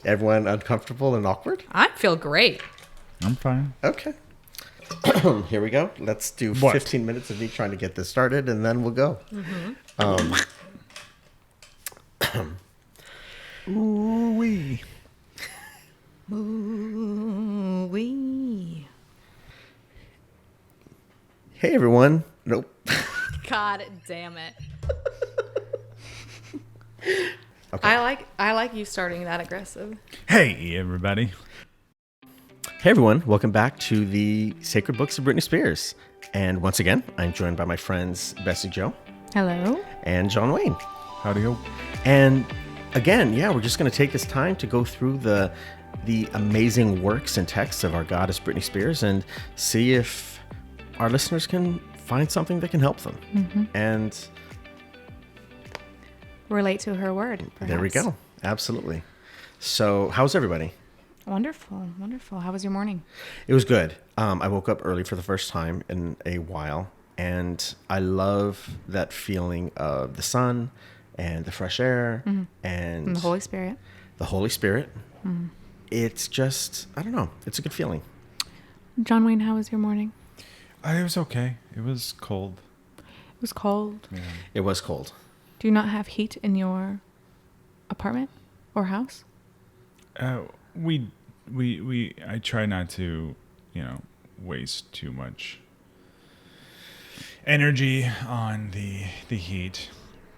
Everyone uncomfortable and awkward? I feel great. I'm fine. Okay. Here we go. Let's do What? 15 minutes of me trying to get this started, and then we'll go. Ooh-wee. Ooh-wee. Hey, everyone. Nope. God damn it. Okay. I like you starting that aggressive. Hey, everybody. Hey, everyone. Welcome back to the Sacred Books of Britney Spears. And once again, I'm joined by my friends Bessie Jo Hello. and John Wayne. Howdy ho. And again, we're just going to take this time to go through the amazing works and texts of our goddess Britney Spears and see if our listeners can find something that can help them. Mm-hmm. And Relate to her word. Perhaps. there we go. Absolutely. So how's everybody? Wonderful. Wonderful. How was your morning? It was good. I woke up early for the first time in a while, and I love that feeling of the sun and the fresh air and the Holy Spirit. The Holy Spirit. It's just, I don't know. It's a good feeling. John Wayne, how was your morning? It was okay. It was cold. It was cold. Yeah. It was cold. Do you not have heat in your apartment or house? I try not to, waste too much energy on the heat.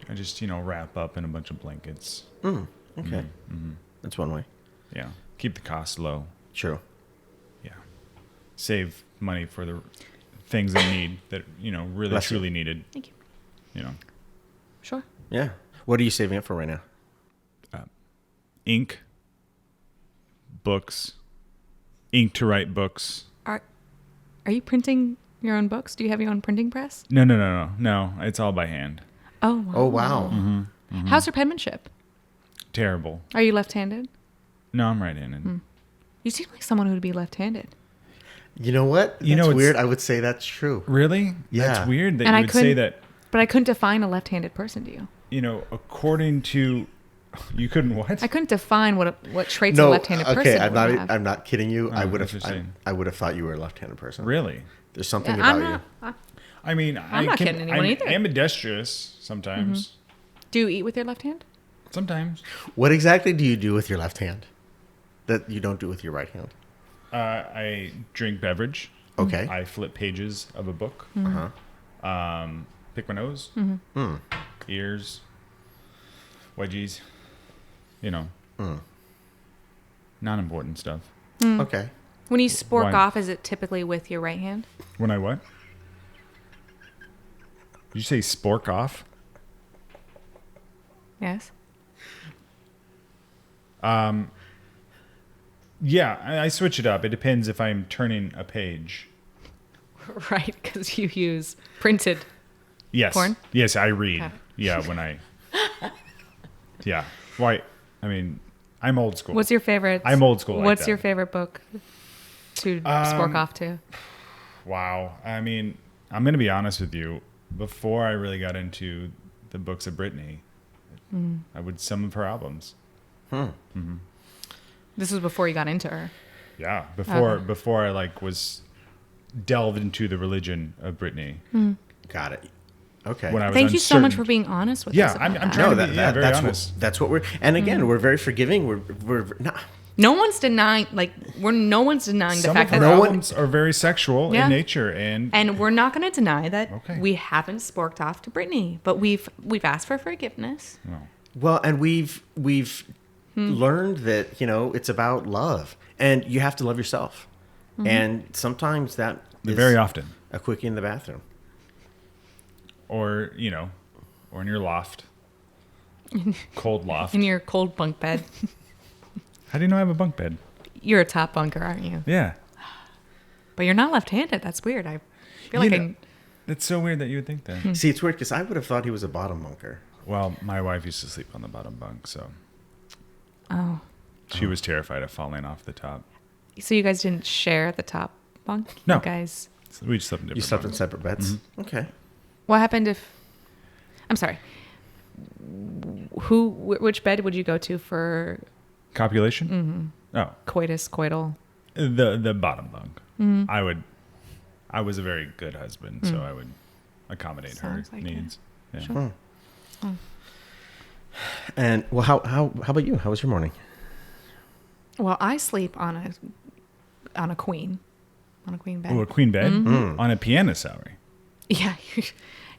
I just, wrap up in a bunch of blankets. Okay. Mm-hmm. That's one way. Yeah. Keep the costs low. True. Yeah. Save money for the things they need that, really Bless you. truly needed. Thank you. Sure. Yeah. What are you saving up for right now? Ink, books, ink to write books. Are you printing your own books? Do you have your own printing press? No. It's all by hand. Oh, wow. Oh, wow. Mm-hmm. How's your penmanship? Terrible. Are you left-handed? No, I'm right-handed. You seem like someone who would be left-handed. You know what? That's it's weird. I would say that's true. Really? Yeah. That's weird that And you I would say couldn't- that. But I couldn't define a left-handed person to you. According to, you couldn't what? I couldn't define what traits a No, left-handed person okay, would have. I'm not kidding you. I would have interesting. I would have thought you were a left-handed person. Really? There's something Yeah, about you. I mean, I'm not kidding anyone either. ambidextrous sometimes. Do you eat with your left hand? Sometimes. What exactly do you do with your left hand that you don't do with your right hand? I drink beverage. Okay. I flip pages of a book. Uh-huh. Pick my nose. Ears. Wedgies. Non-important stuff. Okay. When you spork Why? off, is it typically with your right hand? When I what? Did you say spork off? Yes. Yeah, I switch it up. It depends if I'm turning a page. Right, because you use printed. Yes. Porn? Yes, I read. Okay. Yeah, when I... Yeah. Why? I mean, I'm old school. What's your favorite? I'm old school like What's that. your favorite book to spork off to? Wow. I mean, I'm going to be honest with you. Before I really got into the books of Britney, I would some of her albums. This was before you got into her. Yeah. Before I was delved into the religion of Britney. Got it. Okay. When I was Thank you so much uncertain. for being honest with Yeah, us. I'm about trying that. to be very honest. that's what we're. And again, we're very forgiving. We're not. No one's denying. No one's denying the Some fact of that her albums are very sexual Yeah. in nature, and we're not going to deny that Okay. we haven't sporked off to Britney, but we've asked for forgiveness. Well, and we've learned that it's about love, and you have to love yourself, and sometimes that is very often, a quickie in the bathroom. or in your loft, cold loft. In your cold bunk bed. How do you know I have a bunk bed? You're a top bunker, aren't you? Yeah. But you're not left-handed. That's weird. I feel You like know- It's so weird that you would think that. See, it's weird because I would have thought he was a bottom bunker. Well, my wife used to sleep on the bottom bunk, so Oh. she was terrified of falling off the top. So you guys didn't share the top bunk? No. You guys. So we just slept in different You slept in bunks. separate beds. Okay. What happened if? I'm sorry. Which bed would you go to for Copulation? Oh, Coitus, coital. the bottom bunk. I was a very good husband, so I would accommodate Sounds her like needs. Yeah. Hmm. And well, how about you? How was your morning? Well, I sleep on a queen bed. Oh, a queen bed on a piano salary. Yeah.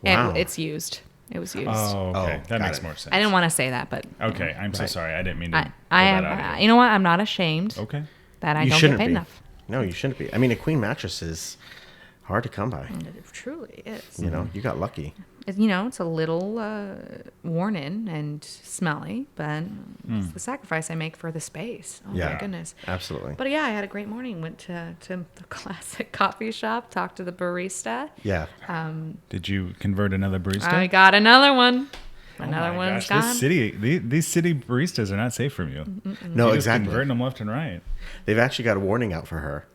Wow. It's used. It was used. Oh, okay, Oh, that got makes it. more sense. I didn't want to say that, but Okay, I'm so Right. sorry. I didn't mean to. I pull that out of am. you. You know what? I'm not ashamed Okay. that I You don't get shouldn't paid be. enough. No, you shouldn't be. I mean, a queen mattress is hard to come by. It truly is. You know, you got lucky. It's a little worn in and smelly, but it's the sacrifice I make for the space. Oh Yeah. my goodness. Absolutely. But yeah, I had a great morning. Went to the classic coffee shop, talked to the barista. Yeah. Did you convert another barista? I got another one. Another Oh my one's gosh, gone. these city baristas are not safe from you. No, You're just exactly. converting them left and right. They've actually got a warning out for her,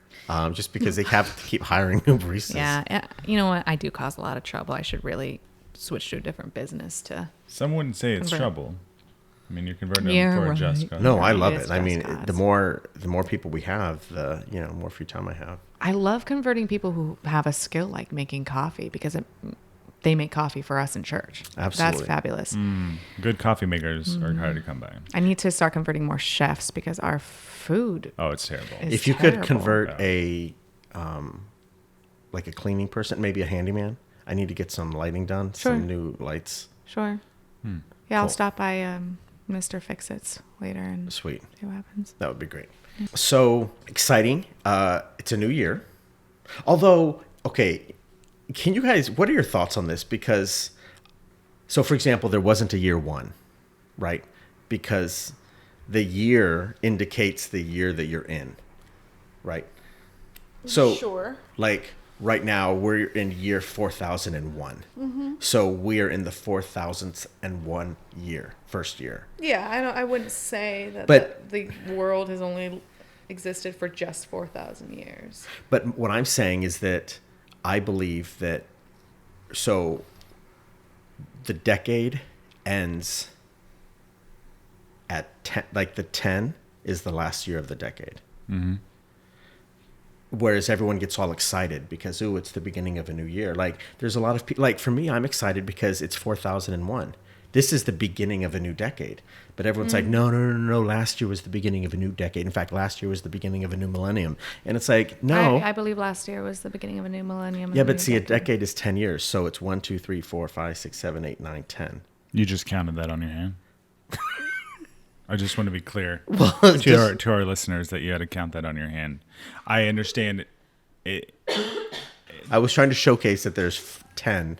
just because they have to keep hiring new baristas. Yeah, you know what? I do cause a lot of trouble. I should really switch to a different business to. Some wouldn't say it's Convert. trouble. I mean, you're converting Yeah, them for a right. just cause. No, I It love is it. I just mean, cause. the more people we have, the more free time I have. I love converting people who have a skill like making coffee because they make coffee for us in church. Absolutely. That's fabulous. Good coffee makers are hard to come by. I need to start converting more chefs because our food Oh, it's terrible. is If you could terrible. convert like a cleaning person, maybe a handyman. I need to get some lighting done, Sure. some new lights. Sure. Yeah, I'll Cool. stop by Mr. Fix-It's later and Sweet. see what happens. That would be great. So exciting. It's a new year. Although, okay, what are your thoughts on this? Because, so for example, there wasn't a year one, right? Because the year indicates the year that you're in, right? So, Sure. like right now, we're in year 4001. So we are in the 4001 year, first year. Yeah, I wouldn't say that But- the world has only existed for just 4,000 years. But what I'm saying is that I believe that, so the decade ends at 10, like the 10 is the last year of the decade. Whereas everyone gets all excited because, ooh, it's the beginning of a new year. Like there's a lot of people, like for me, I'm excited because it's 4001. This is the beginning of a new decade. But everyone's like, no. Last year was the beginning of a new decade. In fact, last year was the beginning of a new millennium. And it's like, no. I believe last year was the beginning of a new millennium. and Yeah, a but new see, a decade is 10 years. So it's 1, 2, 3, 4, 5, 6, 7, 8, 9, 10. You just counted that on your hand. I just want to be clear Well, to our listeners that you had to count that on your hand. I understand it. I was trying to showcase that there's 10.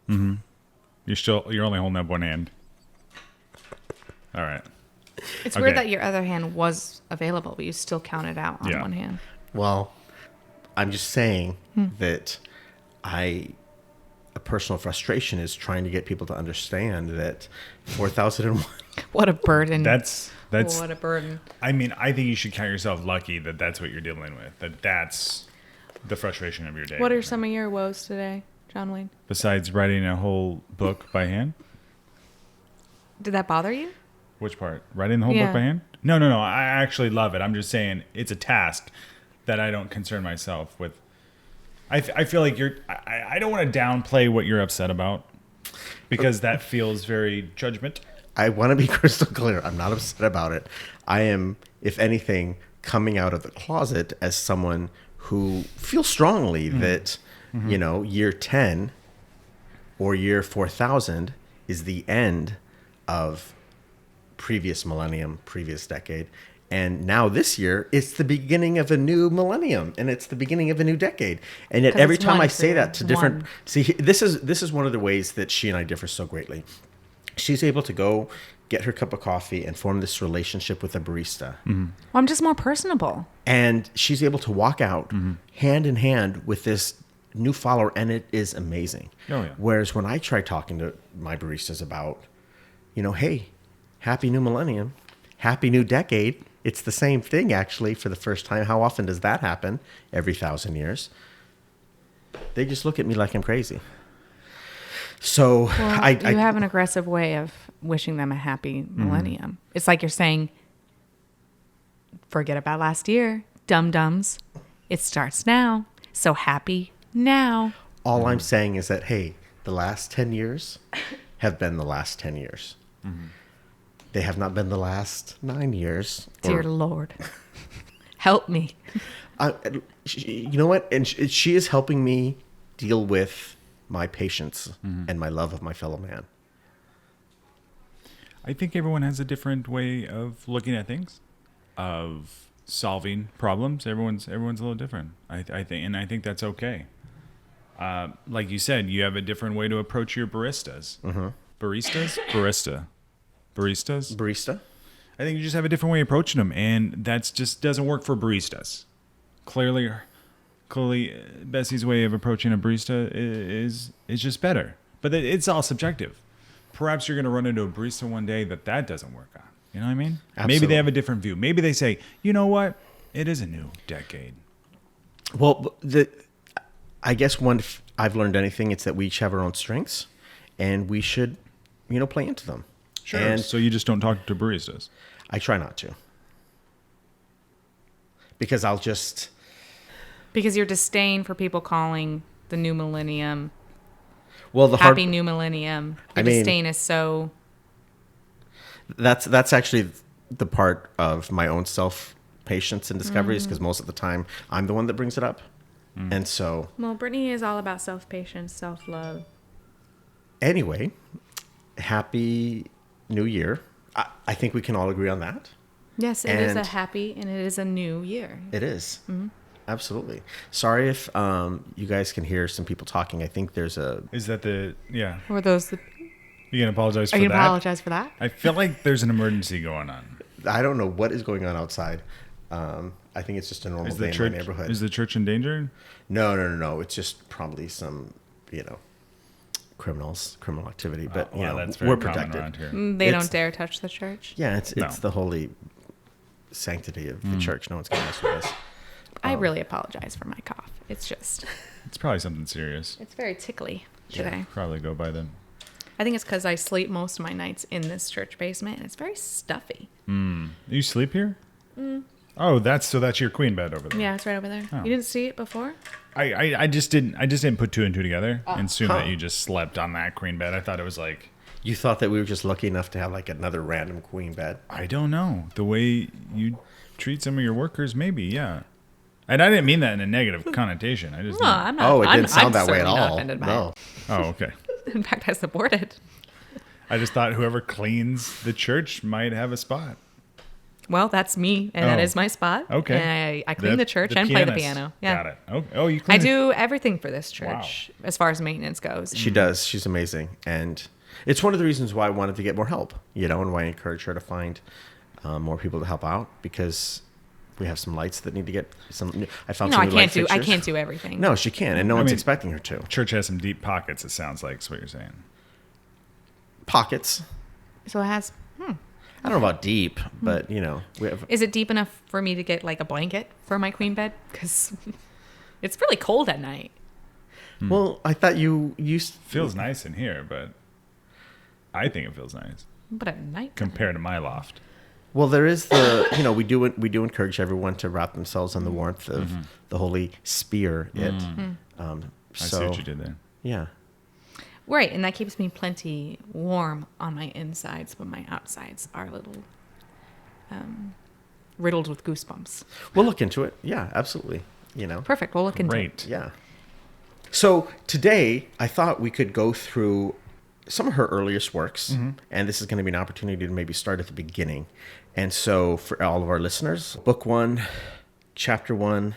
You're only holding up one hand. All right. It's Okay. weird that your other hand was available, but you still counted out on Yeah. one hand. Well, I'm just saying that a personal frustration is trying to get people to understand that 4001. What a burden. That's what a burden. I mean, I think you should count yourself lucky that that's what you're dealing with. That's the frustration of your day. What are some of your woes today, John Wayne? Besides writing a whole book by hand? Did that bother you? Which part? Writing the whole Yeah. book by hand? No. I actually love it. I'm just saying it's a task that I don't concern myself with. I feel like I don't want to downplay what you're upset about because that feels very judgment. I want to be crystal clear. I'm not upset about it. I am, if anything, coming out of the closet as someone who feels strongly that, year 10 or year 4000 is the end of previous millennium, previous decade. And now this year, it's the beginning of a new millennium, and it's the beginning of a new decade. And yet, 'Cause every it's time one I say for that to different, one. see, this is one of the ways that she and I differ so greatly. She's able to go get her cup of coffee and form this relationship with a barista, Well, I'm just more personable. and she's able to walk out hand in hand with this new follower, and it is amazing. Oh, yeah. Whereas when I try talking to my baristas about, hey, happy new millennium, happy new decade. It's the same thing, actually, for the first time. How often does that happen? Every 1,000 years. They just look at me like I'm crazy. So Well, you have an aggressive way of wishing them a happy millennium. It's like you're saying, Forget about last year. Dum-dums. It starts now. So happy now. All I'm saying is that, hey, the last 10 years have been the last 10 years. They have not been the last 9 years. Dear Lord. Help me. You know what? And she is helping me deal with my patience and my love of my fellow man. I think everyone has a different way of looking at things, of solving problems. Everyone's a little different. I think that's okay. Like you said, you have a different way to approach your baristas. Baristas? Barista? I think you just have a different way of approaching them, and that's just doesn't work for baristas. Clearly, Bessie's way of approaching a barista is just better. But it's all subjective. Perhaps you're going to run into a barista one day that doesn't work out. You know what I mean? Absolutely. Maybe they have a different view. Maybe they say, you know what? It is a new decade. Well, I guess if I've learned anything, it's that we each have our own strengths, and we should, play into them. Sure. And so you just don't talk to baristas. I try not to. Because Because your disdain for people calling the new millennium happy new millennium. Your disdain is so... That's actually the part of my own self-patience and discovery is because most of the time I'm the one that brings it up. And so... Well, Brittany is all about self-patience, self-love. Anyway, happy New Year. I think we can all agree on that. Yes, it is a happy and it is a new year. It is. Absolutely. Sorry if you guys can hear some people talking. I think there's a... Is that yeah. Were those the... You going to apologize for Are that? you going to apologize for that? I feel like there's an emergency going on. I don't know what is going on outside. I think it's just a normal day in my neighborhood. Is the church in danger? No. It's just probably some, criminal activity. But, that's very we're common protected. around here. They don't dare touch the church? Yeah, it's the holy sanctity of the church. No one's going to mess with us. I really apologize for my cough. It's just... It's probably something serious. It's very tickly today. Probably go by then. I think it's because I sleep most of my nights in this church basement, and it's very stuffy. You sleep here? Oh, that's your queen bed over there. Yeah, it's right over there. Oh. You didn't see it before? I just didn't put two and two together and assume that you just slept on that queen bed. I thought it was like... You thought that we were just lucky enough to have like another random queen bed? I don't know. The way you treat some of your workers, maybe, yeah. And I didn't mean that in a negative connotation. I just... I'm not. Oh, it didn't sound that way at certainly not all. offended by No. it. Oh, okay. In fact, I support it. I just thought whoever cleans the church might have a spot. Well, that's me, and that is my spot. Okay. And I clean the church and play the piano. Yeah. Got it. Oh, you clean I do everything for this church Wow. as far as maintenance goes. She does. She's amazing. And it's one of the reasons why I wanted to get more help, and why I encourage her to find more people to help out because we have some lights that need to get some. I found some new light fixtures. I can't do everything. No, she can, and no one's expecting her to. Church has some deep pockets, it sounds like, is what you're saying. Pockets. So it has. I don't know about deep, but we have. Is it deep enough for me to get like a blanket for my queen bed? Because it's really cold at night. Well, I thought you used. Feels nice in here, but I think it feels nice But at night. compared to my loft. Well, there is the we do encourage everyone to wrap themselves in the warmth of the Holy Spirit. I see what you did there. Yeah. Right, and that keeps me plenty warm on my insides, but my outsides are a little riddled with goosebumps. We'll look into it. Yeah, absolutely. Perfect. We'll look into it. Great. Yeah. So today, I thought we could go through some of her earliest works, and this is going to be an opportunity to maybe start at the beginning. And so for all of our listeners, book 1, chapter 1, ...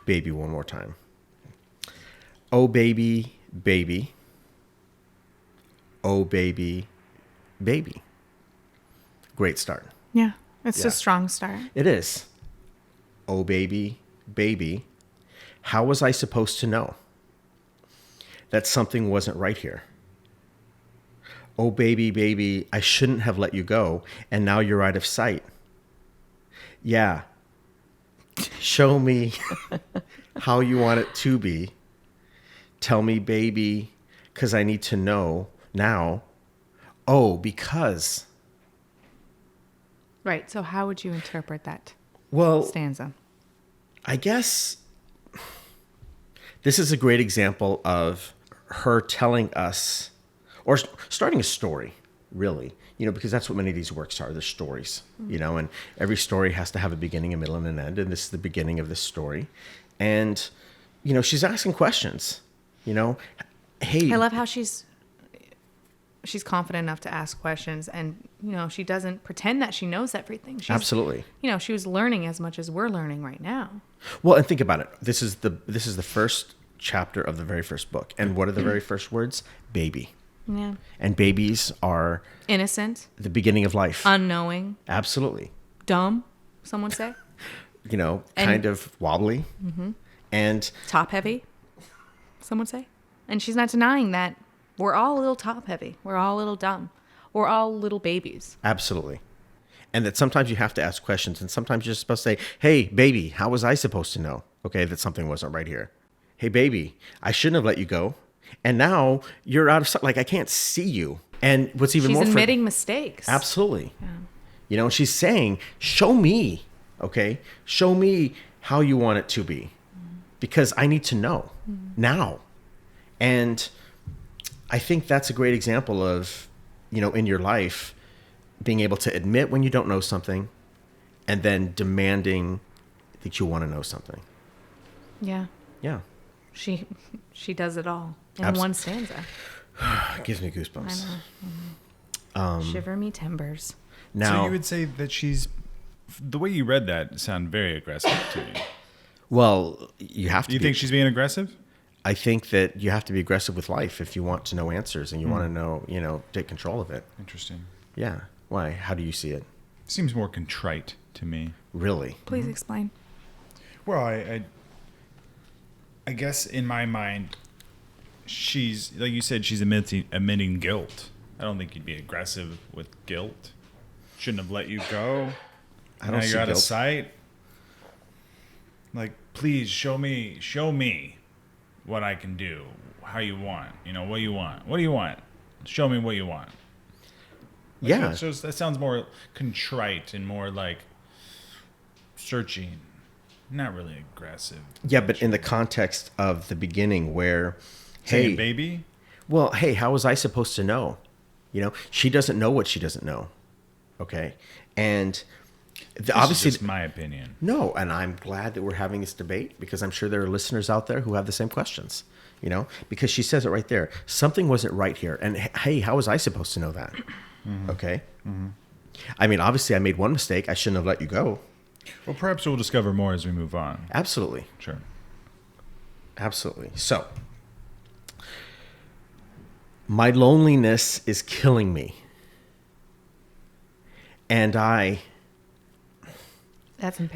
baby one more time. Oh, baby, baby. Oh, baby, baby. Great start. Yeah, it's Yeah. a strong start. It is. Oh, baby, baby. How was I supposed to know that something wasn't right here? Oh, baby, baby, I shouldn't have let you go, and now you're out of sight. Yeah. Show me how you want it to be. Tell me, baby, because I need to know now. Oh, because Right. So how would you interpret that Well, stanza? I guess this is a great example of her telling us, or starting a story, really, because that's what many of these works are. They're stories, and every story has to have a beginning, a middle, and an end. And this is the beginning of this story. And, she's asking questions, hey. I love how she's confident enough to ask questions, and she doesn't pretend that she knows everything. Absolutely. She was learning as much as we're learning right now. Well, and think about it. This is the first chapter of the very first book. And what are the very first words? Baby. Yeah. And babies are Innocent, the beginning of life. unknowing, Absolutely. dumb, some would say. Kind of wobbly. Mm-hmm. And Top heavy, some would say. And she's not denying that we're all a little top heavy. We're all a little dumb. We're all little babies. absolutely. And that sometimes you have to ask questions, and sometimes you're just supposed to say, hey, baby, how was I supposed to know, that something wasn't right here? Hey, baby, I shouldn't have let you go. And now you're out of sight. Like, I can't see you. And what's even She's more... admitting mistakes. Absolutely. Yeah. She's saying, show me, show me how you want it to be, because I need to know now. And I think that's a great example of, in your life, being able to admit when you don't know something, and then demanding that you want to know something. Yeah. Yeah. She does it all in Abs- one stanza. It gives me goosebumps. I know. Shiver me timbers. Now, So you would say that she's, the way you read that sound very aggressive to me. well, you have to You think she's being aggressive? I think that you have to be aggressive with life if you want to know answers and you want to know, take control of it. Interesting. Yeah. Why? How do you see it? Seems more contrite to me. Really? Please explain. Well, I guess in my mind, she's, like you said, she's admitting guilt. I don't think you'd be aggressive with guilt. Shouldn't have let you go. I don't Now see you're out of guilt. sight. Like, please show me what I can do. How you want. What you want. What do you want? Show me what you want. Like, Yeah. that sounds more contrite and more like searching. Not really aggressive. Yeah, but in the context of the beginning where, Saying, hey, baby. well, hey, how was I supposed to know? She doesn't know what she doesn't know. Okay. And obviously, This is just my opinion. no, and I'm glad that we're having this debate, because I'm sure there are listeners out there who have the same questions, because she says it right there. Something wasn't right here. And hey, how was I supposed to know that? Mm-hmm. Okay. Mm-hmm. I mean, obviously I made one mistake. I shouldn't have let you go. Well, perhaps we'll discover more as we move on. Absolutely. Sure. Absolutely. So, my loneliness is killing me. And That's in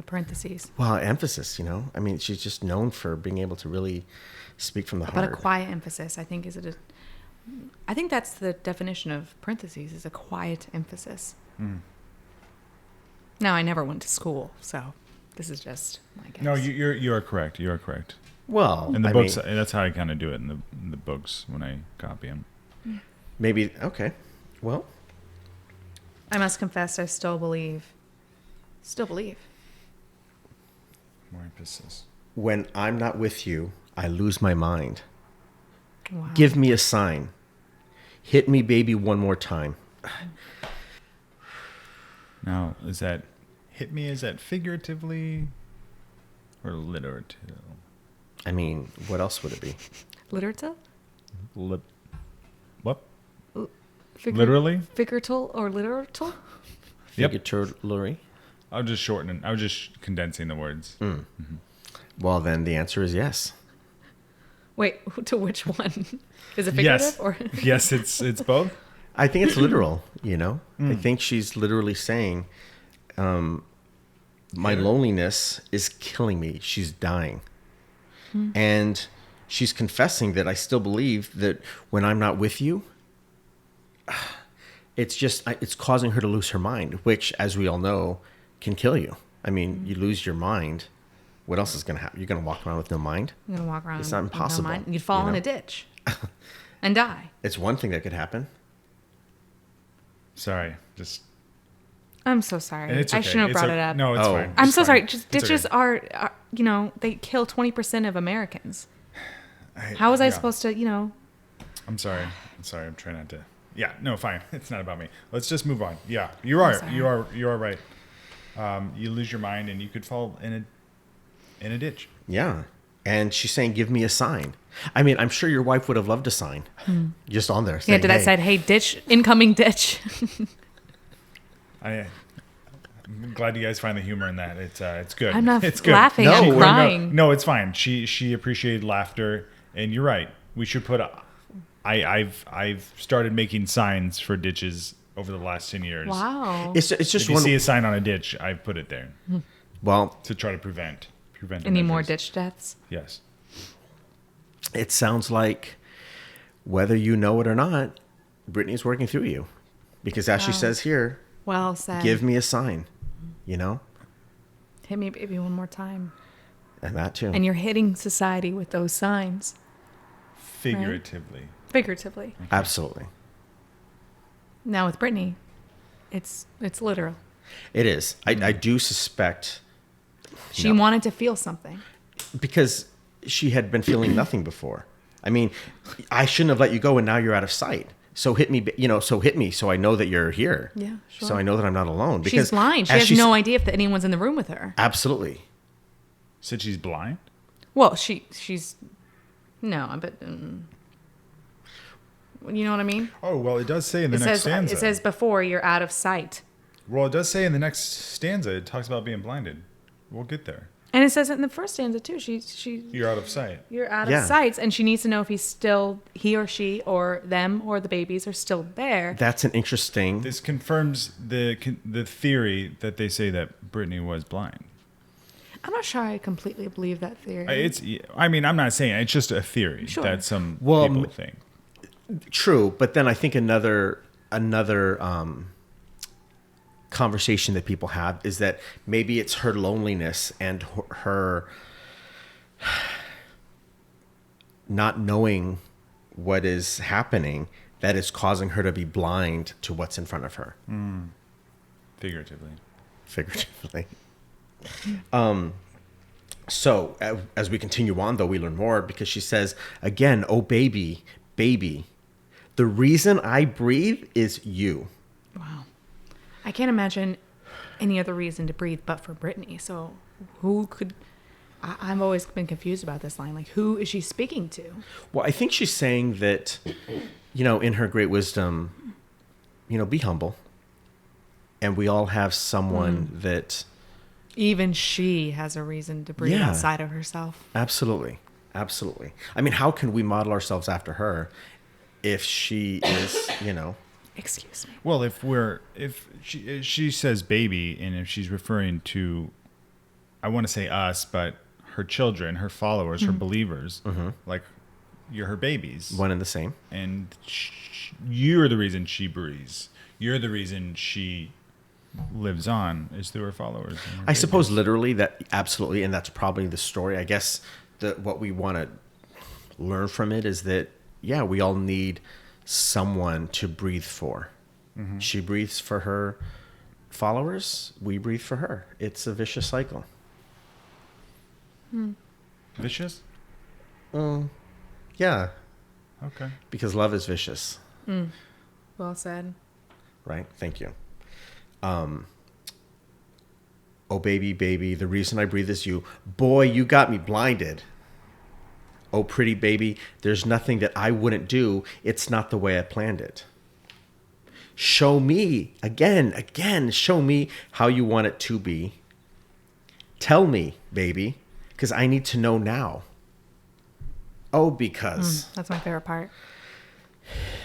parentheses. well, emphasis, I mean, she's just known for being able to really speak from the But heart. a quiet emphasis, I think, I think that's the definition of parentheses, is a quiet emphasis. Now, I never went to school, so this is just my guess. No, you are correct. You are correct. Well, In the I books, mean, that's how I kind of do it in the books when I copy them. maybe, okay. Well, I must confess, I still believe. More emphasis. when I'm not with you, I lose my mind. Wow. Give me a sign. Hit me, baby, one more time. Now, is that figuratively or literative? I mean, what else would it be? Literature? What? Literally? Figuratal or literatal? Yep. Figuratively? I was just condensing the words. Well, then the answer is yes. Wait, to which one? Is it figurative Yes. or? Yes, it's both. I think it's literal, I think she's literally saying, my loneliness is killing me. She's dying. And she's confessing that I still believe that when I'm not with you, it's causing her to lose her mind, which, as we all know, can kill you. I mean, you lose your mind. What else is going to happen? You're going to walk around with no mind? You're gonna walk around. It's not with no impossible, mind. You'd fall you in know? a ditch and die. It's one thing that could happen. Sorry, just I'm so sorry. And it's okay. I shouldn't have brought it up. No, it's Oh. fine. I'm It's so fine. sorry. Just It's ditches okay. are, they kill 20% of Americans. How was I yeah. supposed to, I'm sorry. I'm trying not to. Yeah, no, fine. It's not about me. Let's just move on. Yeah, you are. sorry. You are right. You lose your mind and you could fall in a ditch. Yeah. And she's saying, give me a sign. I mean, I'm sure your wife would have loved a sign just on there. Yeah, Saying, did I said, hey, ditch, incoming ditch. I'm glad you guys find the humor in that. It's good. I'm not it's good. laughing, I'm crying. No, it's fine. She appreciated laughter, and you're right. We should put. I've started making signs for ditches over the last 10 years. Wow. It's If just you one. see a sign on a ditch, I put it there Well, to try to prevent. Any more measures. ditch deaths? Yes. it sounds like whether you know it or not, Brittany's working through you. Because as she says here, Well said. give me a sign, Hit me, baby, one more time. And that too. And you're hitting society with those signs, Figuratively. figuratively. Absolutely. Now with Brittany, it's literal. It is. I do suspect, She wanted to feel something. because she had been feeling nothing before. I mean, I shouldn't have let you go, and now you're out of sight. So hit me, so I know that you're here. Yeah, sure. So I know that I'm not alone. Because She's blind. She as has she's- no idea if anyone's in the room with her. Absolutely. Said she's blind? Well, she's no, but you know what I mean. Oh, well, it does say in the It next says stanza. it says before you're out of sight, Well, it does say in the next stanza, it talks about being blinded. We'll get there. and it says it in the first stanza too. You're out of sight. You're out Yeah. of sight, and she needs to know if he or she or them or the babies are still there. That's an interesting. This confirms the theory that they say that Brittany was blind. I'm not sure I completely believe that theory. I'm not saying it's just a theory Sure. that some Well, people think. True, but then I think another conversation that people have is that maybe it's her loneliness and her not knowing what is happening that is causing her to be blind to what's in front of her, Figuratively. figuratively. So as we continue on, though, we learn more because she says again, "Oh baby, baby, the reason I breathe is you." Wow. I can't imagine any other reason to breathe but for Brittany. So who could... I've always been confused about this line. Like, who is she speaking to? Well, I think she's saying that, in her great wisdom, be humble. And we all have someone that... Even she has a reason to breathe Yeah. outside of herself. Absolutely. Absolutely. I mean, how can we model ourselves after her if she is, Excuse me. Well, if she says baby, and if she's referring to, I want to say us, but her children, her followers, her believers, like you're her babies, one and the same. and you're the reason she breathes. You're the reason she lives on is through her followers. And her I suppose babies. literally that, absolutely, and that's probably the story. I guess what we want to learn from it is that, yeah, we all need someone to breathe for. She breathes for her followers. We breathe for her. It's a vicious cycle. Vicious? Yeah, Okay. because love is vicious, Well said. right? Thank you. Oh, baby, baby, the reason I breathe is you. Boy, you got me blinded. Oh, pretty baby, there's nothing that I wouldn't do. It's not the way I planned it. Show me, again, show me how you want it to be. Tell me, baby, because I need to know now. Oh, because That's my favorite part.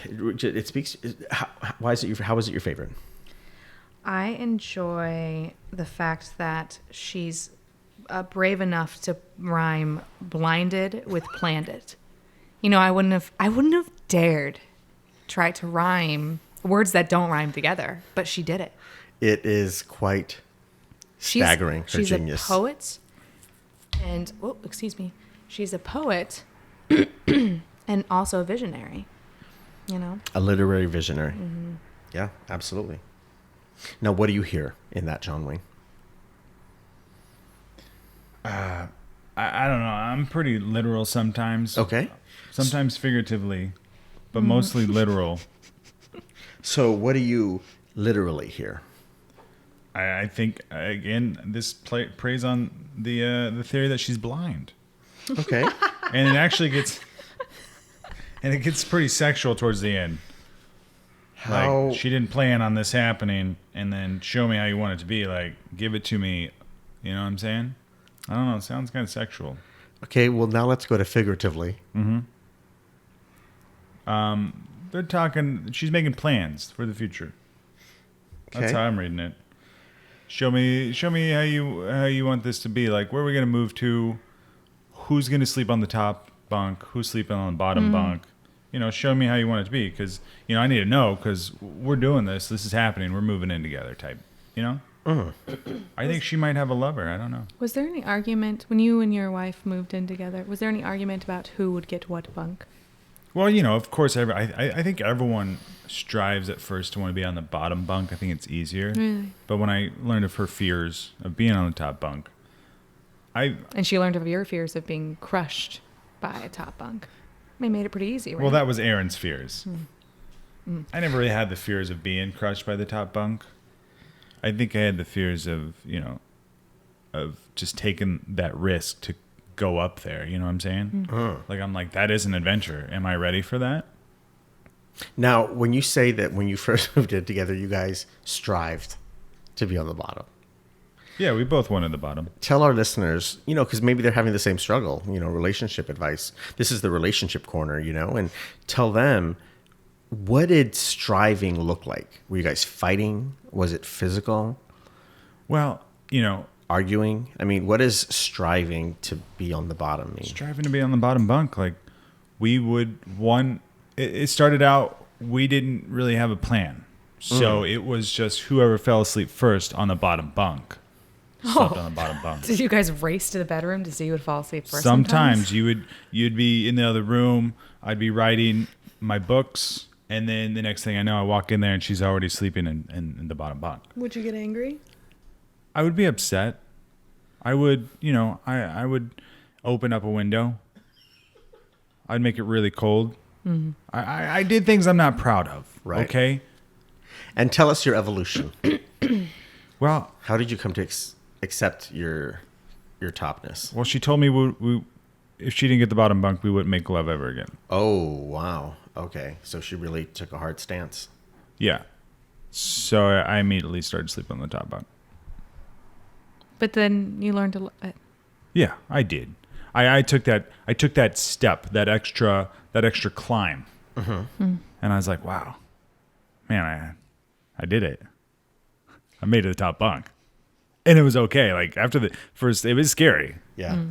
it speaks. How is it your favorite? I enjoy the fact that she's brave enough to rhyme blinded with planned it. I wouldn't have dared try to rhyme words that don't rhyme together, but she did it. It is quite staggering. Her She's genius. a poet, and she's a poet and also a visionary. A literary visionary. Yeah, absolutely. Now, what do you hear in that, John Wayne? I don't know. I'm pretty literal sometimes. Okay. Sometimes figuratively, but mostly literal. So what do you literally hear? I think, again, this preys on the theory that she's blind. Okay. And it actually gets pretty sexual towards the end. How? Like, she didn't plan on this happening, and then show me how you want it to be. Like, give it to me. You know what I'm saying? I don't know. It sounds kind of sexual. Okay, well, now let's go to figuratively. They're talking. She's making plans for the future. That's Okay. how I'm reading it. Show me how you want this to be. Like, where are we gonna move to? Who's gonna sleep on the top bunk? Who's sleeping on the bottom bunk? You know, show me how you want it to be, because I need to know, because we're doing this. This is happening. We're moving in together. Type. You know. I think she might have a lover. I don't know. Was there any argument when you and your wife moved in together? Was there any argument about who would get what bunk? Well, of course, I think everyone strives at first to want to be on the bottom bunk. I think it's easier. Really? But when I learned of her fears of being on the top bunk, And she learned of your fears of being crushed by a top bunk. They made it pretty easy, right? well, that was Aaron's fears. I never really had the fears of being crushed by the top bunk. I think I had the fears of, of just taking that risk to go up there. You know what I'm saying? Like, I'm like, that is an adventure. Am I ready for that? Now, when you say that when you first moved in together, you guys strived to be on the bottom, Yeah, we both wanted the bottom. tell our listeners, because maybe they're having the same struggle, relationship advice. This is the relationship corner, and tell them, what did striving look like? Were you guys fighting? Was it physical? Well, Arguing? I mean, what does striving to be on the bottom mean? striving to be on the bottom bunk, like, we would it started out, we didn't really have a plan, so it was just whoever fell asleep first on the bottom bunk slept on the bottom bunk. Did you guys race to the bedroom to see who would fall asleep first? Sometimes you'd be in the other room, I'd be writing my books, and then the next thing I know, I walk in there and she's already sleeping in the bottom bunk. Would you get angry? I would be upset. I would, I would open up a window. I'd make it really cold. I did things I'm not proud of. Right. Okay. And tell us your evolution. Well, How did you come to accept your topness? she told me we if she didn't get the bottom bunk, we wouldn't make love ever again. Oh, wow. Okay. So she really took a hard stance. Yeah. So I immediately started sleeping on the top bunk. But then you learned to. Yeah, I did. I took that step, that extra climb, and I was like, wow, man, I did it. I made it to the top bunk, and it was okay. Like, after the first, it was scary, Yeah.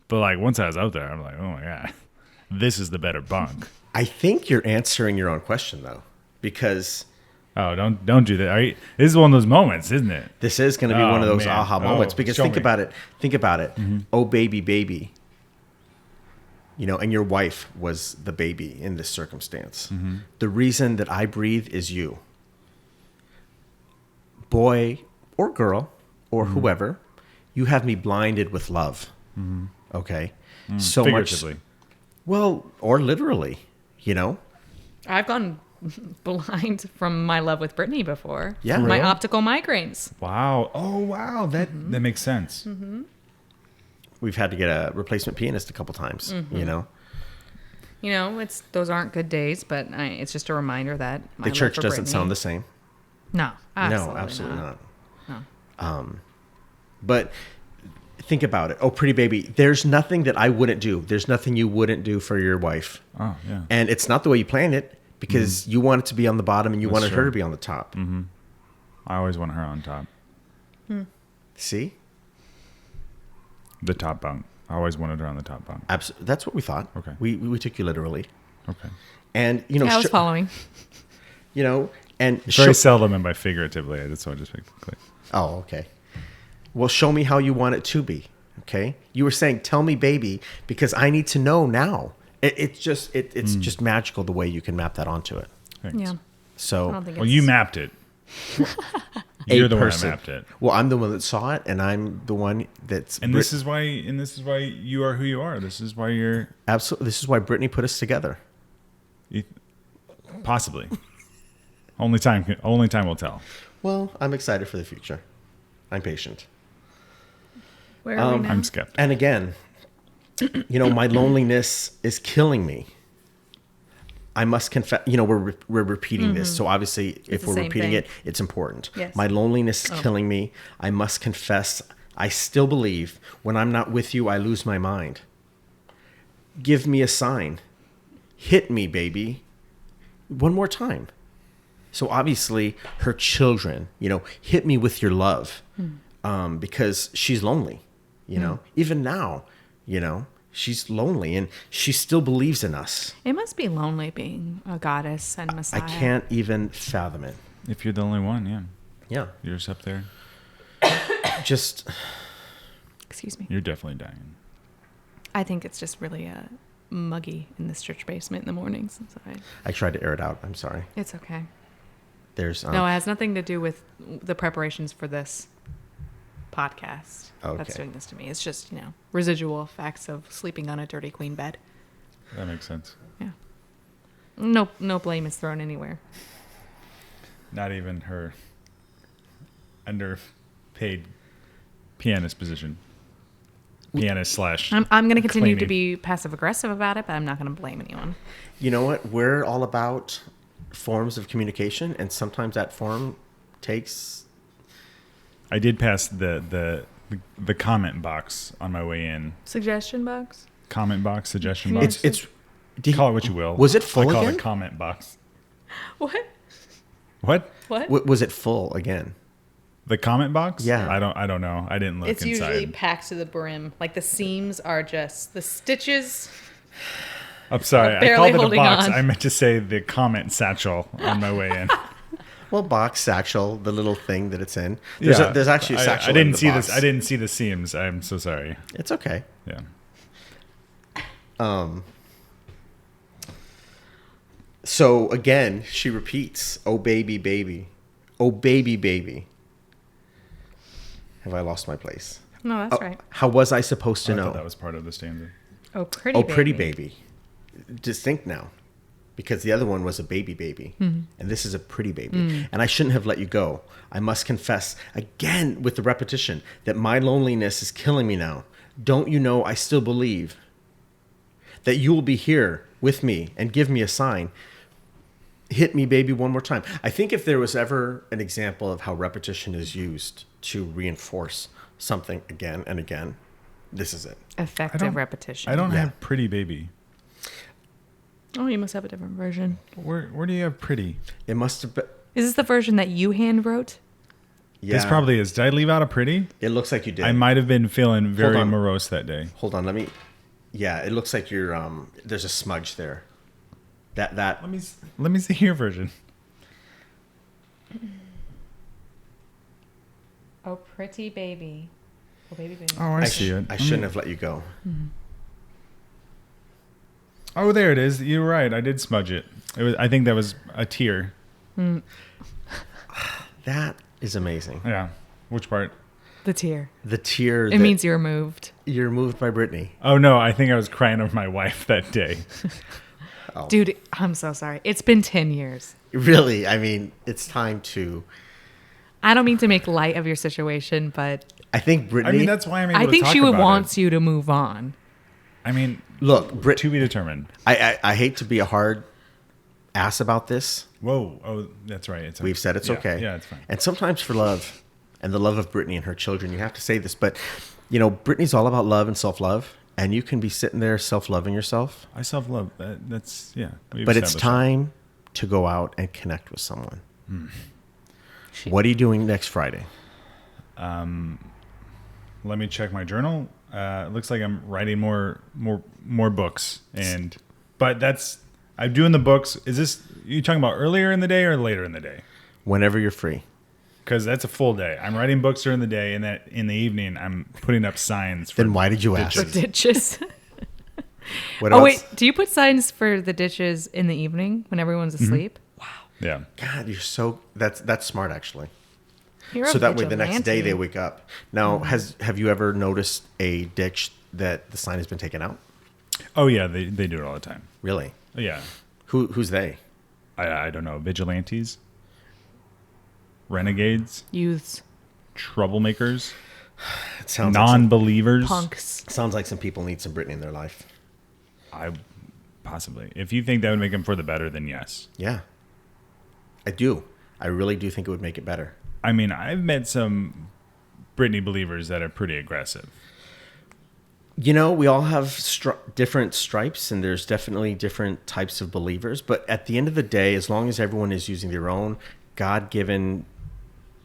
but like, once I was out there, I'm like, oh my god, this is the better bunk. I think you're answering your own question, though, because Oh, don't do that. This is one of those moments, isn't it? this is going to be Oh, one of those man. aha moments. Oh, Because show think me. about it. Oh, baby, baby. And your wife was the baby in this circumstance. The reason that I breathe is you. Boy or girl or whoever, you have me blinded with love. Okay? So much. Figuratively. Well, or literally, I've gone blind from my love with Britney before. Yeah. My Really? optical migraines. Wow. Oh, wow. That makes sense. We've had to get a replacement pianist a couple times, Those aren't good days, but it's just a reminder that my The love church for doesn't Britney- sound the same. No, absolutely No, absolutely not. not. But think about it. Oh, pretty baby. There's nothing that I wouldn't do. There's nothing you wouldn't do for your wife. Oh, yeah. And it's not the way you planned it because you wanted to be on the bottom and you wanted her true. to be on the top. I always want her on top. See? The top bunk. I always wanted her on the top bunk. That's what we thought. Okay. We took you literally. Okay. And, I was following. and Very seldom am I figuratively. That's why I just make it clear. Oh, okay. Well, show me how you want it to be. Okay. You were saying, tell me, baby, because I need to know now. It's just magical the way you can map that onto it. Thanks. Yeah. I So don't think Well, you mapped it. You're the one person. that mapped it. Well, I'm the one that saw it, and I'm the one that's. And this is why you are who you are. This is why you're Absolutely. This is why Britney put us together. possibly. Only time will tell. Well, I'm excited for the future. I'm patient. Where are we now? I'm skeptical. And again, my loneliness is killing me. I must confess, we're repeating this. So obviously, if the we're same repeating thing. it, it's important. Yes. My loneliness is killing me. I must confess, I still believe when I'm not with you, I lose my mind. Give me a sign. Hit me, baby. One more time. So obviously, her children, hit me with your love, because she's lonely. Even now, she's lonely, and she still believes in us. It must be lonely being a goddess and Messiah. I can't even fathom it. If you're the only one, yeah. Yeah. You're just up there. Just, Excuse me. You're definitely dying. I think it's just really muggy in this church basement in the mornings. So I tried to air it out. I'm sorry. it's okay. There's, No, it has nothing to do with the preparations for this podcast. Okay. That's doing this to me. It's just, residual effects of sleeping on a dirty queen bed. That makes sense. Yeah. No blame is thrown anywhere. Not even her underpaid pianist position. Pianist slash. I'm going to continue to cleaning. be passive aggressive about it, but I'm not going to blame anyone. you know what? We're all about forms of communication, and sometimes that form takes. I did pass the comment box on my way in. Suggestion box? Comment box, suggestion Yeah. box. It's. Call it what you will. Was it full I call again? it a comment box. What? What? What? Was it full again? The comment box? Yeah. I don't know. I didn't look It's inside. usually packed to the brim. Like the seams are just the stitches. I'm sorry. I barely called it a holding box. on. I meant to say the comment satchel on my way in. Well, box satchel, the little thing that it's in. There's actually a satchel. I didn't in the see box. this. I didn't see the seams. I'm so sorry. It's okay. Yeah. So again, she repeats, "Oh baby, baby, oh baby, baby." Have I lost my place? No, that's right. How was I supposed to I know? thought that was part of the stanza. Oh, pretty Oh, baby. pretty baby. Distinct now. Because the other one was a baby baby. And this is a pretty baby. And I shouldn't have let you go. I must confess, again with the repetition, that my loneliness is killing me now. Don't you know I still believe that you will be here with me and give me a sign. Hit me, baby, one more time. I think if there was ever an example of how repetition is used to reinforce something again and again, this is it. Effective repetition. I don't Yeah. have pretty baby. Oh, you must have a different version. Where do you have pretty? It must have been. Is this the version that you hand wrote? Yeah, This probably is. Did I leave out a pretty? It looks like you did. I might have been feeling very on. morose that day. Hold on, let me. Yeah, it looks like you're. There's a smudge there. That. Let me see your version. Oh, pretty baby. Oh, baby, baby. Oh, I see it. I shouldn't have let you go. Oh, there it is. You're right. I did smudge it. I think that was a tear. That is amazing. Yeah. Which part? The tear. The tear. It means you're moved. you're moved by Britney. Oh no, I think I was crying over my wife that day. Dude, I'm so sorry. It's been 10 years. Really, I mean, it's time to. I don't mean to make light of your situation, but I think Britney. I mean, that's why I'm able I to think talk she about wants it. you to move on. I mean, Look, to be determined. I hate to be a hard ass about this. Whoa. Oh, that's right. It's We've said it's yeah, okay. Yeah, it's fine. And sometimes for love and the love of Britney and her children, you have to say this. But, Britney's all about love and self-love. And you can be sitting there self-loving yourself. I self-love. That's, yeah. we've But it's established time to go out and connect with someone. What are you doing next Friday? that. Let me check my journal. It looks like I'm writing more books. But I'm doing the books. Is this, you talking about earlier in the day or later in the day? Whenever you're free. Because that's a full day. I'm writing books during the day, and that in the evening I'm putting up signs. For Then why did you ask? ditches. Ditches. What Oh, else? wait. Do you put signs for the ditches in the evening when everyone's asleep? Yeah. God, you're so that's smart actually. You're so a that way the next day vigilante. they wake up. Now, have you ever noticed a ditch that the sign has been taken out? Oh yeah, they do it all the time. Really? Yeah. Who's they? I don't know. Vigilantes, renegades, Youths, troublemakers, It sounds non-believers. punks. sounds like some people need some Britney in their life. I possibly. If you think that would make them for the better, then yes. Yeah, I do. I really do think it would make it better. I mean, I've met some Britney believers that are pretty aggressive. You know, we all have different stripes, and there's definitely different types of believers. But at the end of the day, as long as everyone is using their own God-given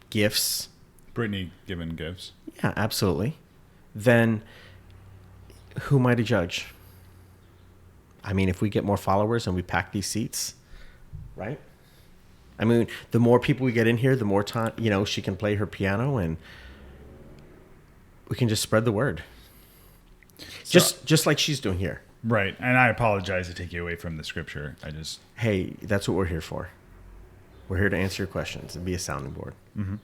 gifts, Britney given gifts. yeah, absolutely, then who am I to judge? I mean, if we get more followers and we pack these seats, right? I mean, the more people we get in here, the more time, she can play her piano and we can just spread the word. Just like she's doing here. Right. And I apologize to take you away from the scripture. Hey, that's what we're here for. We're here to answer your questions and be a sounding board. Mm-hmm.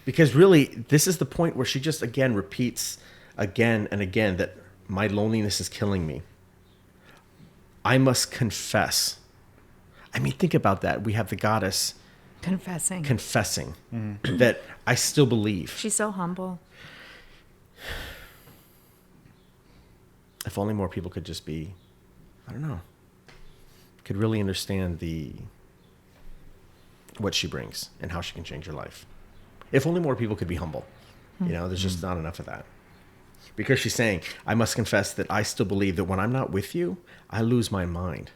Because really, this is the point where she just again repeats again and again that my loneliness is killing me. I must confess. I mean, think about that. We have the goddess Confessing. confessing that I still believe. She's so humble. If only more people could just be, I don't know, could really understand what she brings and how she can change your life. If only more people could be humble. There's just not enough of that. Because she's saying, I must confess that I still believe that when I'm not with you, I lose my mind.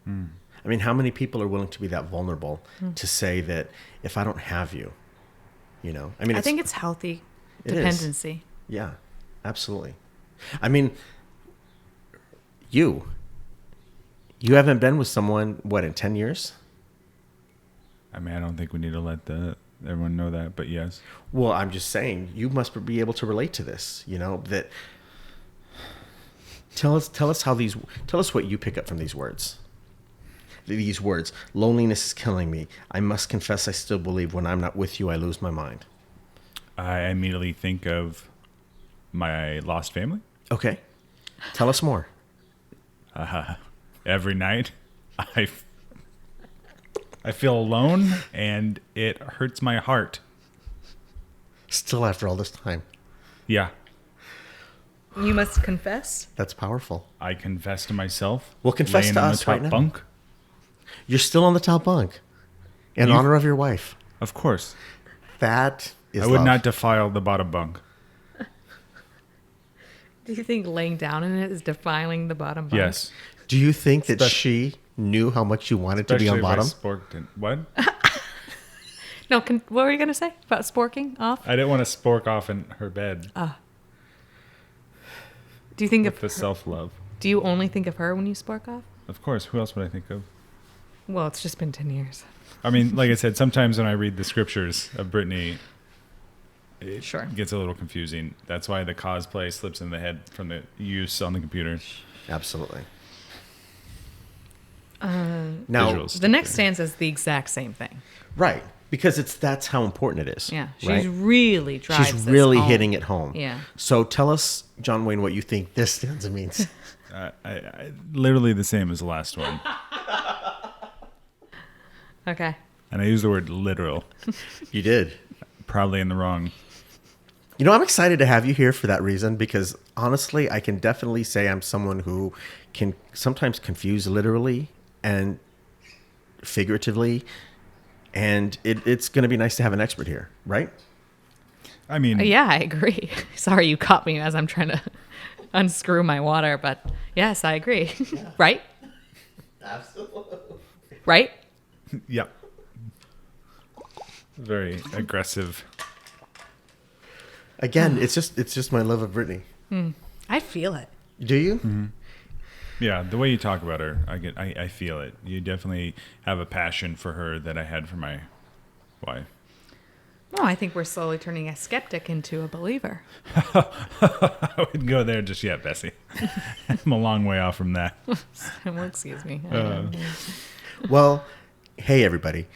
I mean, how many people are willing to be that vulnerable to say that if I don't have you, I mean, I think it's healthy It is. dependency. Yeah, absolutely. I mean, you haven't been with someone, what, in 10 years? I mean, I don't think we need to let everyone know that, but yes. Well, I'm just saying, you must be able to relate to this, that tell us what you pick up from these words. These words, loneliness is killing me. I must confess I still believe when I'm not with you, I lose my mind. I immediately think of my lost family. Okay. Tell us more. Every night, I feel alone, and it hurts my heart. Still after all this time. Yeah, You must confess. That's powerful. I confess to myself. Well, confess laying to on us the top right now. bunk. You're still on the top bunk in You- honor of your wife. Of course, That is I would love. not defile the bottom bunk. Do you think laying down in it is defiling the bottom bunk? Yes, Do you think that Especially- she knew how much you wanted to be especially on if I bottom? sporked in. What? No, what were you going to say about sporking off? I didn't want to spork off in her bed Do you think with of the self-love. Do you only think of her when you spork off? Of course, who else would I think of? Well, it's just been 10 years. I mean, like I said, sometimes when I read the scriptures of Britney, it Sure. gets a little confusing. That's why the cosplay slips in the head from the use on the computer. Absolutely. Visuals. Now, The next stanza is the exact same thing. right, because that's how important it is. Yeah. She's right? really drives She's this really home. hitting it home. Yeah. So tell us, John Wayne, what you think this stanza means. I literally the same as the last one. Okay. And I use the word literal, You did. probably in the wrong. I'm excited to have you here for that reason because honestly, I can definitely say I'm someone who can sometimes confuse literally and figuratively, and it's going to be nice to have an expert here, right? I mean, Yeah, I agree. Sorry you caught me as I'm trying to unscrew my water, but yes, I agree. Right? Absolutely. Right? yep. Very aggressive. Again, it's just my love of Britney. I feel it. Do you? Mm-hmm. Yeah, the way you talk about her, I feel it. You definitely have a passion for her that I had for my wife. Oh, I think we're slowly turning a skeptic into a believer. I wouldn't go there just yet, Bessie. I'm a long way off from that. Well, excuse me. Well, hey everybody,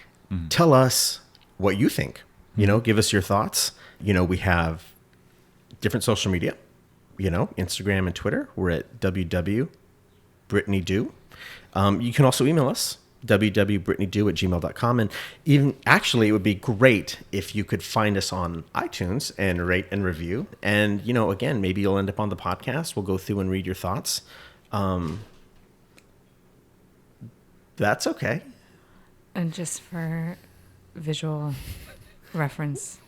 tell us what you think. You know, give us your thoughts. You know, we have different social media, you know, Instagram and Twitter. We're at www.BritneyDo. You can also email us, www.britneydo@gmail.com. And even actually, it would be great if you could find us on iTunes and rate and review. And, you know, again, maybe you'll end up on the podcast. We'll go through and read your thoughts. That's okay. And just for visual reference,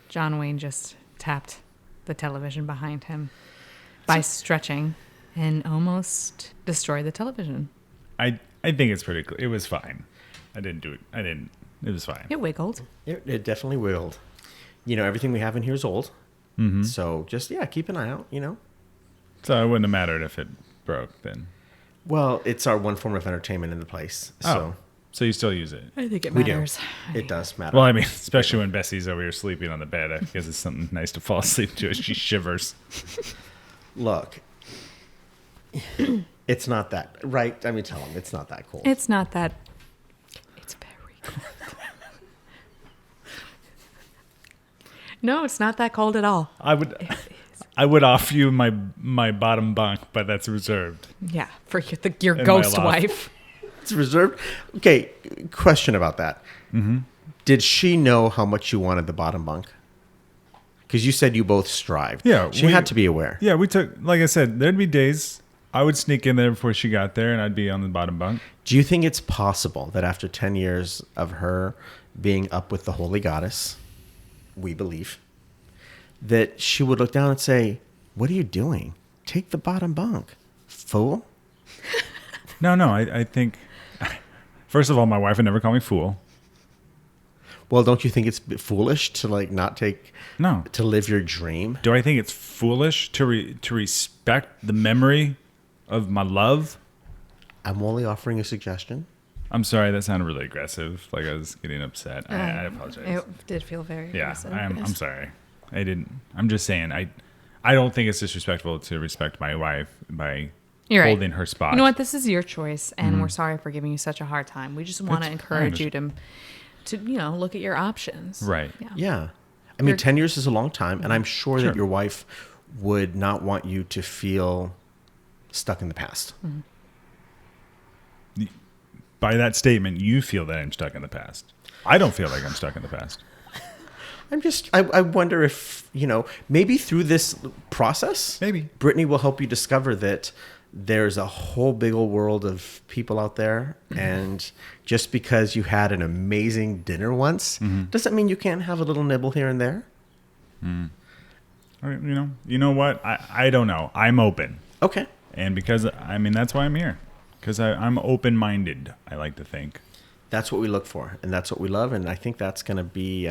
John Wayne just tapped the television behind him by stretching and almost destroyed the television. I think it's pretty clear. It was fine. I didn't do it. It was fine. It wiggled. It definitely will. You know, everything we have in here is old. Mm-hmm. So just, keep an eye out, you know. So it wouldn't have mattered if it broke then. Well, it's our one form of entertainment in the place. So you still use it? I think it We do. matters. It does matter. Well, I mean, especially when Bessie's over here sleeping on the bed. I guess it's something nice to fall asleep to as she shivers. Look, it's not that, right? I mean, tell them it's not that cold. It's not that. It's very cold. No, it's not that cold at all. I would offer you my bottom bunk, but that's reserved. Yeah, for your In ghost my loft. wife. It's reserved. Okay, question about that. Mm-hmm. Did she know how much you wanted the bottom bunk? Because you said you both strived. Yeah, she had to be aware. Yeah, we took, like I said, there'd be days I would sneak in there before she got there, and I'd be on the bottom bunk. Do you think it's possible that after 10 years of her being up with the Holy Goddess, we believe, that she would look down and say, "What are you doing? Take the bottom bunk, fool." No, I think, first of all, my wife would never call me fool. Well, don't you think it's foolish to not take, No. to live your dream? Do I think it's foolish to respect the memory of my love? I'm only offering a suggestion. I'm sorry, that sounded really aggressive. Like I was getting upset. I apologize. It did feel very aggressive. I'm yes. sorry. I'm just saying, I don't think it's disrespectful to respect my wife by You're holding right. her spot. You know what? This is your choice, and we're sorry for giving you such a hard time. We just want to encourage you to look at your options. Right. Yeah. I mean, 10 years is a long time, and I'm sure Sure. that your wife would not want you to feel stuck in the past. By that statement, you feel that I'm stuck in the past. I don't feel like I'm stuck in the past. I wonder if, maybe through this process, Maybe. Brittany will help you discover that there's a whole big old world of people out there. And just because you had an amazing dinner once, doesn't mean you can't have a little nibble here and there. You know what? I don't know. I'm open. Okay. And because, that's why I'm here. Because I'm open-minded, I like to think. That's what we look for, and that's what we love. And I think that's going to be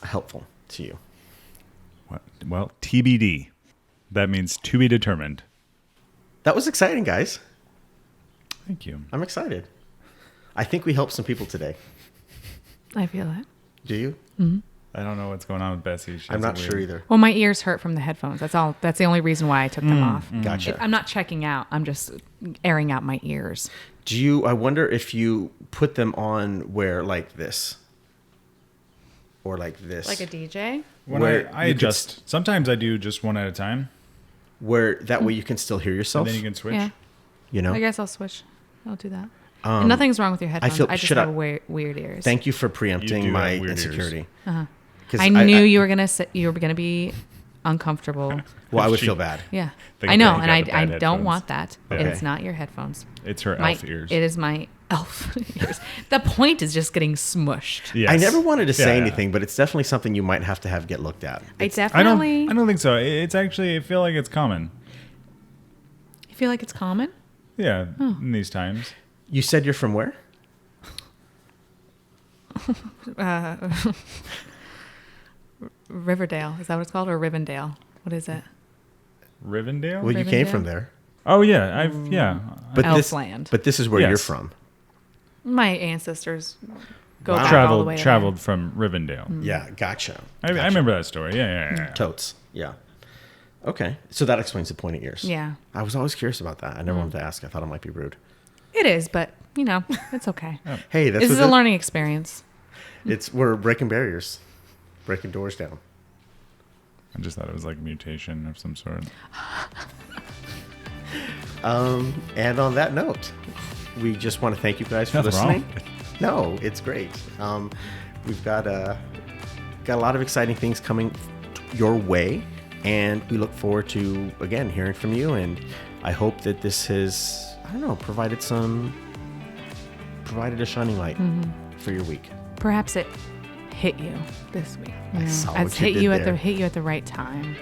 helpful to you. Well, TBD. That means to be determined. That was exciting, guys. Thank you. I'm excited. I think we helped some people today. I feel it. Do you? I don't know what's going on with Bessie. I'm not sure either. Well, my ears hurt from the headphones. That's all. That's the only reason why I took them off. Gotcha. I'm not checking out. I'm just airing out my ears. I wonder if you put them on where like this or like this. Like a DJ? When Where I you could adjust. Sometimes I do just one at a time. where that way you can still hear yourself. And then you can switch. Yeah. You know? I guess I'll switch. I'll do that. And nothing's wrong with your headphones. feel- I just should have I- weird ears. Thank you for You preempting do my have weird ears. insecurity. 'Cause I knew you were gonna be uncomfortable. Well, I would feel bad. Yeah, Think I know, that and you got the I bad don't headphones. want that. Okay. It's not your headphones. It's her My elf ears. It is my elf ears. The point is just getting smushed. Yes. I never wanted to say Yeah. anything, but it's definitely something you might have to get looked at. I I definitely. don't think so. It's actually, I feel like it's common. You feel like it's common? Yeah, in these times. You said you're from where? Riverdale. Is that what it's called? Or Rivendale? What is it? Rivendell? Well, you came Rivendell? from there. Oh, yeah. Yeah. But Elfland. But this is where Yes. you're from. My ancestors go Wow. back all the way. Traveled there. from Rivendell. Yeah, gotcha. I remember that story. Yeah. Totes. Yeah. Okay. So that explains the pointy ears. Yeah, I was always curious about that. I never wanted to ask. I thought it might be rude. it is, but it's okay. Hey, that's This is what a learning experience. We're breaking barriers, breaking doors down. I just thought it was like a mutation of some sort. And on that note, we just want to thank you guys for Nothing listening. wrong. No, it's great. We've got a lot of exciting things coming your way, and we look forward to, again, hearing from you. And I hope that this has, I don't know, provided a shining light for your week. Perhaps it hit you this week. I saw It's what you hit did you there. hit you at the right time.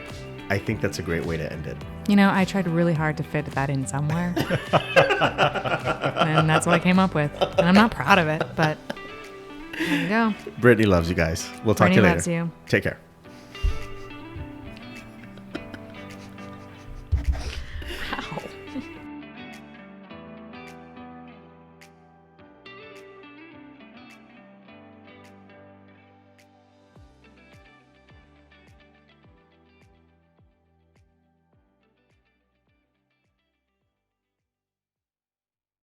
I think that's a great way to end it. I tried really hard to fit that in somewhere. And that's what I came up with. And I'm not proud of it, but there you go. Brittany loves you guys. We'll talk to you Brittany later. loves you. Take care.